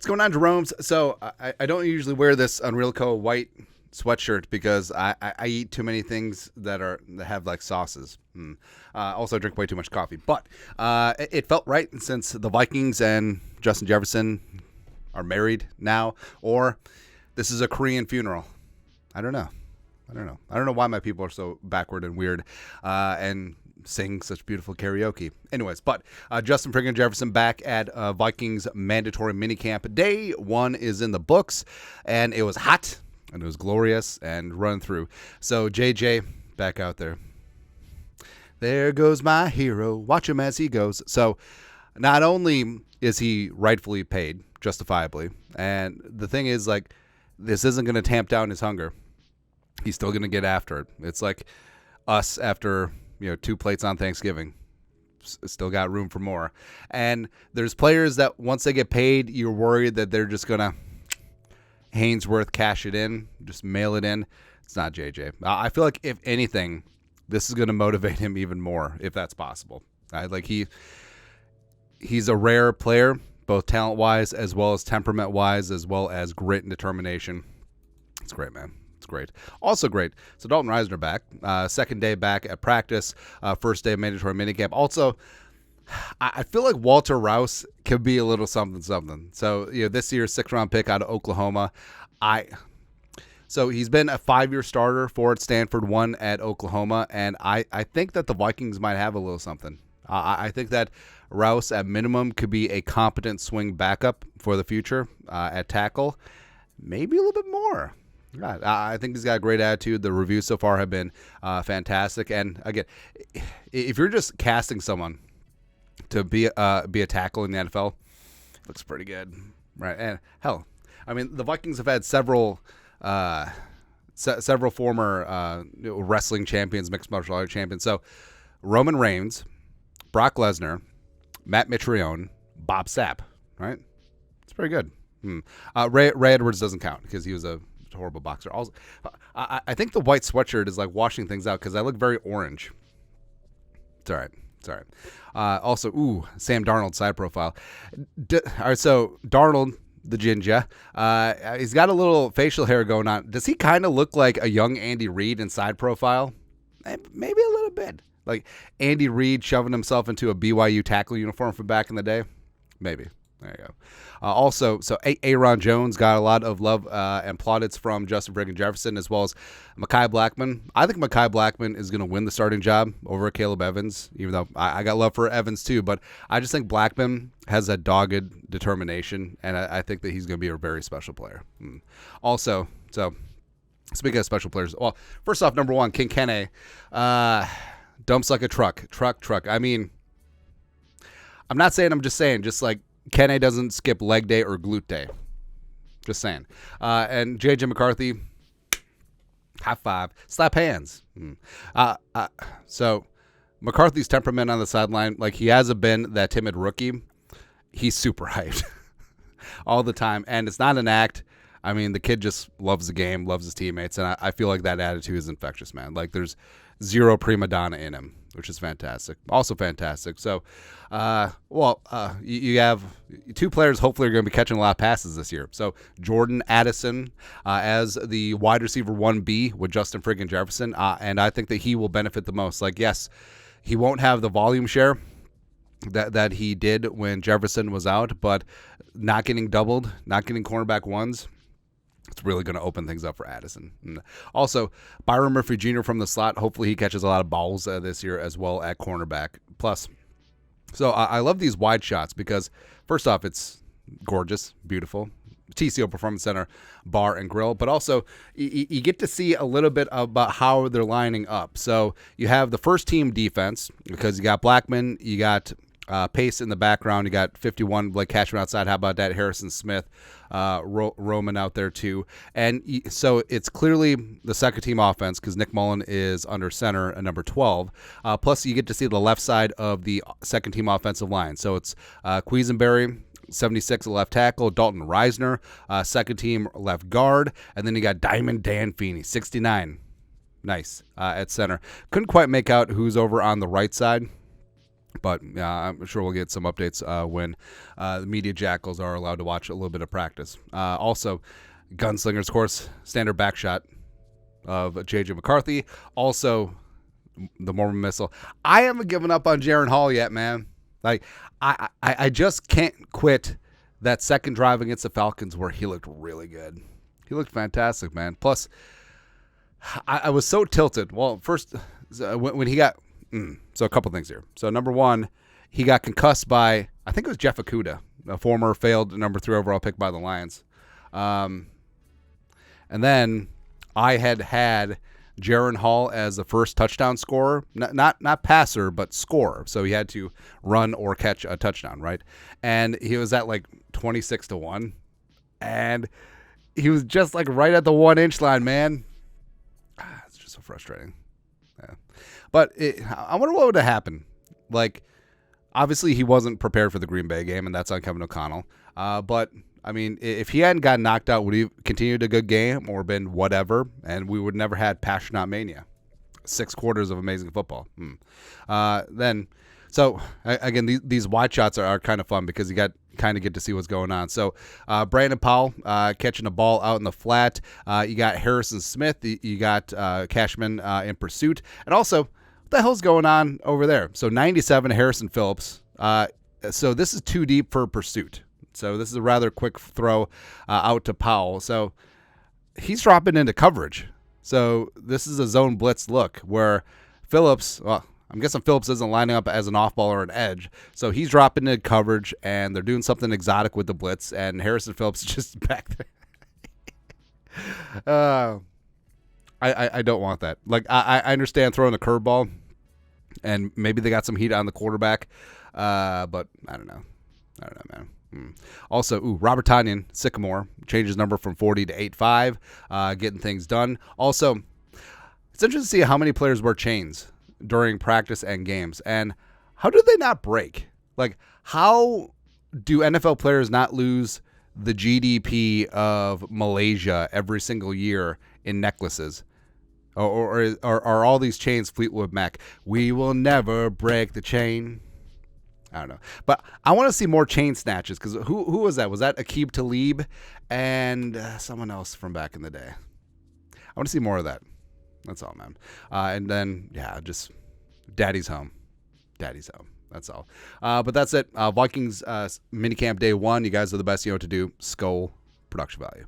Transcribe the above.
What's going on, Jerome's? So I don't usually wear this Unreal Co. white sweatshirt because I eat too many things that have like sauces. Also, I drink way too much coffee. But it felt right since the Vikings and Justin Jefferson are married now, or this is a Korean funeral. I don't know. I don't know why my people are so backward and weird and sing such beautiful karaoke. Anyways, but Justin friggin' Jefferson back at Vikings mandatory minicamp. Day one is in the books, and it was hot, and it was glorious, and run through. So JJ back out there. There goes my hero. Watch him as he goes. So not only is he rightfully paid, justifiably, and the thing is, like, this isn't going to tamp down his hunger. He's still going to get after it. It's like us after, 2 plates on Thanksgiving. Still got room for more. And there's players that once they get paid, you're worried that they're just going to Hainsworth cash it in, just mail it in. It's not JJ. I feel like, if anything, this is going to motivate him even more, if that's possible. He's a rare player, both talent-wise as well as temperament-wise, as well as grit and determination. It's great, man. It's great. Also great. So Dalton Risner back. Second day back at practice. First day of mandatory minicamp. Also, I feel like Walter Rouse could be a little something. So, this year's 6th-round pick out of Oklahoma. So he's been a 5-year starter for at Stanford, 1 at Oklahoma, and I think that the Vikings might have a little something. I think that Rouse, at minimum, could be a competent swing backup for the future at tackle. Maybe a little bit more. God, I think he's got a great attitude. The reviews so far have been fantastic. And again, if you're just casting someone to be a tackle in the NFL, it looks pretty good, right? And hell, I mean, the Vikings have had several former wrestling champions, mixed martial arts champions. So Roman Reigns, Brock Lesnar, Matt Mitrione, Bob Sapp, right? It's pretty good. Ray Edwards doesn't count because he was a horrible boxer. Also, I think the white sweatshirt is like washing things out because I look very orange. It's all right. Also, Sam Darnold side profile. All right, so Darnold, the ginger, he's got a little facial hair going on. Does he kind of look like a young Andy Reid in side profile? Maybe a little bit. Like Andy Reid shoving himself into a BYU tackle uniform from back in the day? Maybe. There you go. Also, so Aaron Jones got a lot of love and plaudits from Justin friggin' Jefferson, as well as Mekhi Blackman. I think Mekhi Blackman is going to win the starting job over Caleb Evans, even though I got love for Evans too. But I just think Blackman has a dogged determination, and I think that he's going to be a very special player. Also, so speaking of special players, well, first off, number one, King Kene dumps like a truck. I mean, I'm not saying, I'm just saying, just like, Kene doesn't skip leg day or glute day. Just saying. And J.J. McCarthy, high five. Slap hands. So McCarthy's temperament on the sideline, like, he hasn't been that timid rookie. He's super hyped all the time. And it's not an act. I mean, the kid just loves the game, loves his teammates. And I feel like that attitude is infectious, man. Like, there's zero prima donna in him, which is fantastic. Also fantastic. So, you have 2 players hopefully are going to be catching a lot of passes this year. So, Jordan Addison as the wide receiver 1B with Justin friggin' Jefferson, and I think that he will benefit the most. Like, yes, he won't have the volume share that he did when Jefferson was out, but not getting doubled, not getting cornerback ones, it's really going to open things up for Addison. And also, Byron Murphy Jr. from the slot. Hopefully he catches a lot of balls this year as well at cornerback. Plus, so I love these wide shots because, first off, it's gorgeous, beautiful. TCO Performance Center bar and grill. But also, you get to see a little bit about how they're lining up. So you have the first team defense because you got Blackman, you got Pace in the background. You got 51 Blake Cashman outside. How about that? Harrison Smith, Roman out there too. And so it's clearly the second team offense because Nick Mullen is under center at number 12. Plus you get to see the left side of the second team offensive line. So it's Quisenberry, 76 left tackle, Dalton Risner, second team left guard. And then you got Diamond Dan Feeney, 69. Nice at center. Couldn't quite make out who's over on the right side. But I'm sure we'll get some updates when the media jackals are allowed to watch a little bit of practice. Also, gunslingers, of course, standard back shot of J.J. McCarthy. Also, the Mormon missile. I haven't given up on Jaren Hall yet, man. Like, I just can't quit that second drive against the Falcons where he looked really good. He looked fantastic, man. Plus, I was so tilted. Well, first, when he got... So a couple things here. So number one, he got concussed by, I think it was Jeff Okudah, a former failed number 3 overall pick by the Lions. And then I had Jaren Hall as the first touchdown scorer, not passer, but scorer. So he had to run or catch a touchdown, right? And he was at like 26-1, and he was just like right at the 1-inch line, man. It's just so frustrating. Yeah. But I wonder what would have happened. Like, obviously he wasn't prepared for the Green Bay game, and that's on Kevin O'Connell. But, I mean, if he hadn't gotten knocked out, would he continued a good game or been whatever? And we would never had passion, not mania. 6 quarters of amazing football. So, again, these wide shots are kind of fun because you got kind of get to see what's going on. So, Brandon Powell catching a ball out in the flat. You got Harrison Smith. You got Cashman in pursuit. And also, what the hell's going on over there? So, 97, Harrison Phillips. So, this is too deep for pursuit. So, this is a rather quick throw out to Powell. So, he's dropping into coverage. So, this is a zone blitz look where Phillips... Well, I'm guessing Phillips isn't lining up as an off-ball or an edge. So he's dropping into coverage, and they're doing something exotic with the blitz, and Harrison Phillips is just back there. I don't want that. Like, I understand throwing a curveball, and maybe they got some heat on the quarterback, but I don't know. Man. Also, Robert Tonyan, Sycamore, changed his number from 40 to 85, getting things done. Also, it's interesting to see how many players wear chains during practice and games, and how do they not break? Like, how do NFL players not lose the GDP of Malaysia every single year in necklaces? Or are all these chains Fleetwood Mac? We will never break the chain. I don't know, but I want to see more chain snatches, because who was that? Was that Aqib Talib and someone else from back in the day? I want to see more of that. That's all, man. And then, just daddy's home. Daddy's home. That's all. But that's it. Vikings minicamp day 1. You guys are the best. You know what to do. Skull production value.